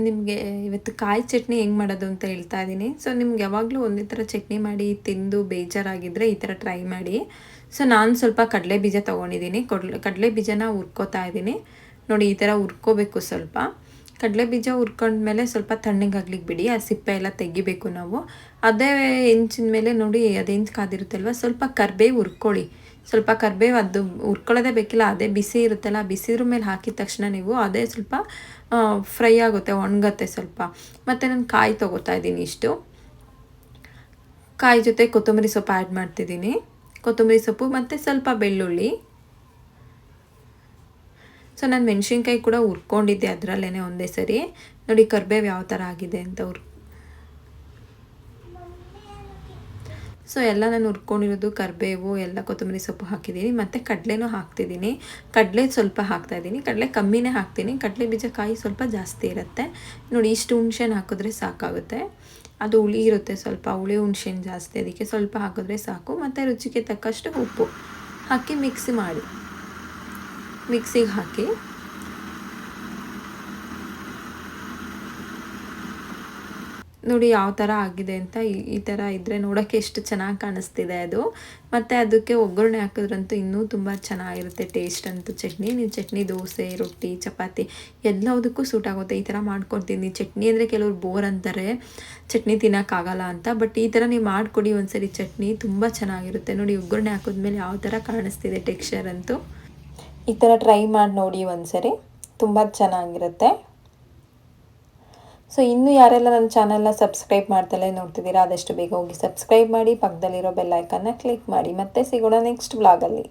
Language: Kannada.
ನಿಮಗೆ ಇವತ್ತು ಕಾಯಿ ಚಟ್ನಿ ಹೆಂಗೆ ಮಾಡೋದು ಅಂತ ಹೇಳ್ತಾ ಇದ್ದೀನಿ. ಸೊ ನಿಮ್ಗೆ ಯಾವಾಗಲೂ ಒಂದೇ ಥರ ಚಟ್ನಿ ಮಾಡಿ ತಿಂದು ಬೇಜಾರಾಗಿದ್ದರೆ ಈ ಥರ ಟ್ರೈ ಮಾಡಿ. ಸೊ ನಾನು ಸ್ವಲ್ಪ ಕಡಲೆ ಬೀಜ ತೊಗೊಂಡಿದ್ದೀನಿ. ಕಡಲೆ ಬೀಜನ ಹುರ್ಕೋತಾ ಇದ್ದೀನಿ. ನೋಡಿ ಈ ಥರ ಹುರ್ಕೋಬೇಕು ಸ್ವಲ್ಪ. ಕಡಲೆ ಬೀಜ ಹುರ್ಕೊಂಡ್ಮೇಲೆ ಸ್ವಲ್ಪ ತಣ್ಣಗಾಗ್ಲಿಕ್ಕೆ ಬಿಡಿ. ಆ ಸಿಪ್ಪೆ ಎಲ್ಲ ತೆಗಿಬೇಕು ನಾವು. ಅದೇ ಹೆಂಚಿನ ಮೇಲೆ ನೋಡಿ ಅದು ಹೆಂಚು ಕಾದಿರುತ್ತಲ್ವ, ಸ್ವಲ್ಪ ಕರಿಬೇವು ಹುರ್ಕೊಳ್ಳಿ. ಸ್ವಲ್ಪ ಕರಿಬೇವು ಅದು ಹುರ್ಕೊಳ್ಳೋದೇ ಬೇಕಿಲ್ಲ, ಅದೇ ಬಿಸಿ ಇರುತ್ತಲ್ಲ, ಬಿಸಿದ್ರ ಮೇಲೆ ಹಾಕಿದ ತಕ್ಷಣ ನೀವು ಅದೇ ಸ್ವಲ್ಪ ಫ್ರೈ ಆಗುತ್ತೆ, ಒಣಗತ್ತೆ ಸ್ವಲ್ಪ. ಮತ್ತು ನಾನು ಕಾಯಿ ತೊಗೋತಾ ಇದ್ದೀನಿ ಇಷ್ಟು. ಕಾಯಿ ಜೊತೆ ಕೊತ್ತಂಬರಿ ಸೊಪ್ಪು ಆ್ಯಡ್ ಮಾಡ್ತಿದ್ದೀನಿ. ಕೊತ್ತಂಬರಿ ಸೊಪ್ಪು ಮತ್ತು ಸ್ವಲ್ಪ ಬೆಳ್ಳುಳ್ಳಿ. ಸೊ ನಾನು ಮೆಣಸಿನ್ಕಾಯಿ ಕೂಡ ಹುರ್ಕೊಂಡಿದ್ದೆ ಅದರಲ್ಲೇ ಒಂದೇ ಸರಿ. ನೋಡಿ ಕರಿಬೇವು ಯಾವ ಥರ ಆಗಿದೆ ಅಂತ ಸೊ ಎಲ್ಲ ನಾನು ಹುರ್ಕೊಂಡಿರೋದು ಕರಿಬೇವು ಎಲ್ಲ ಕೊತ್ತಂಬರಿ ಸೊಪ್ಪು ಹಾಕಿದ್ದೀನಿ ಮತ್ತು ಕಡಲೆನೂ ಹಾಕ್ತಿದ್ದೀನಿ. ಕಡಲೆ ಸ್ವಲ್ಪ ಹಾಕ್ತಾಯಿದ್ದೀನಿ, ಕಡಲೆ ಕಮ್ಮಿನೇ ಹಾಕ್ತೀನಿ. ಕಡಲೆ ಬೀಜ ಕಾಯಿ ಸ್ವಲ್ಪ ಜಾಸ್ತಿ ಇರುತ್ತೆ. ನೋಡಿ ಇಷ್ಟು ಹುಣ್ಸೆಹಣ್ಣು ಹಾಕಿದ್ರೆ ಸಾಕಾಗುತ್ತೆ. ಅದು ಹುಳಿ ಇರುತ್ತೆ ಸ್ವಲ್ಪ, ಹುಳಿ ಹುಣ್ಸೆಹಣ್ಣು ಜಾಸ್ತಿ, ಅದಕ್ಕೆ ಸ್ವಲ್ಪ ಹಾಕಿದ್ರೆ ಸಾಕು. ಮತ್ತು ರುಚಿಗೆ ತಕ್ಕಷ್ಟು ಉಪ್ಪು ಹಾಕಿ ಮಿಕ್ಸಿ ಮಾಡಿ, ಮಿಕ್ಸಿಗೆ ಹಾಕಿ ನೋಡಿ ಯಾವ ಥರ ಆಗಿದೆ ಅಂತ. ಈ ಥರ ಇದ್ದರೆ ನೋಡೋಕ್ಕೆ ಎಷ್ಟು ಚೆನ್ನಾಗಿ ಕಾಣಿಸ್ತಿದೆ ಅದು. ಮತ್ತು ಅದಕ್ಕೆ ಒಗ್ಗರಣೆ ಹಾಕಿದ್ರಂತೂ ಇನ್ನೂ ತುಂಬ ಚೆನ್ನಾಗಿರುತ್ತೆ ಟೇಸ್ಟ್ ಅಂತೂ ಚಟ್ನಿ. ನೀವು ಚಟ್ನಿ ದೋಸೆ, ರೊಟ್ಟಿ, ಚಪಾತಿ ಎಲ್ಲದಕ್ಕೂ ಸೂಟ್ ಆಗುತ್ತೆ. ಈ ಥರ ಮಾಡ್ಕೊತೀನಿ. ಚಟ್ನಿ ಅಂದರೆ ಕೆಲವ್ರು ಬೋರ್ ಅಂತಾರೆ, ಚಟ್ನಿ ತಿನ್ನೋಕ್ಕಾಗಲ್ಲ ಅಂತ. ಬಟ್ ಈ ಥರ ನೀವು ಮಾಡಿಕೊಡಿ ಒಂದ್ಸರಿ, ಚಟ್ನಿ ತುಂಬ ಚೆನ್ನಾಗಿರುತ್ತೆ. ನೋಡಿ ಒಗ್ಗರಣೆ ಹಾಕಿದ್ಮೇಲೆ ಯಾವ ಥರ ಕಾಣಿಸ್ತಿದೆ ಟೆಕ್ಸ್ಚರ್ ಅಂತೂ. ಈ ಥರ ಟ್ರೈ ಮಾಡಿ ನೋಡಿ ಒಂದ್ಸರಿ, ತುಂಬ ಚೆನ್ನಾಗಿರುತ್ತೆ. ಸೊ ಇನ್ನೂ ಯಾರೆಲ್ಲ ನನ್ನ ಚಾನಲ್ನ ಸಬ್ಸ್ಕ್ರೈಬ್ ಮಾಡ್ತಲೇ ನೋಡ್ತಿದ್ದೀರಾ, ಆದಷ್ಟು ಬೇಗ ಹೋಗಿ ಸಬ್ಸ್ಕ್ರೈಬ್ ಮಾಡಿ, ಪಕ್ಕದಲ್ಲಿರೋ ಬೆಲ್ ಐಕನ್ನ ಕ್ಲಿಕ್ ಮಾಡಿ. ಮತ್ತೆ ಸಿಗೋಣ ನೆಕ್ಸ್ಟ್ ವ್ಲಾಗಲ್ಲಿ.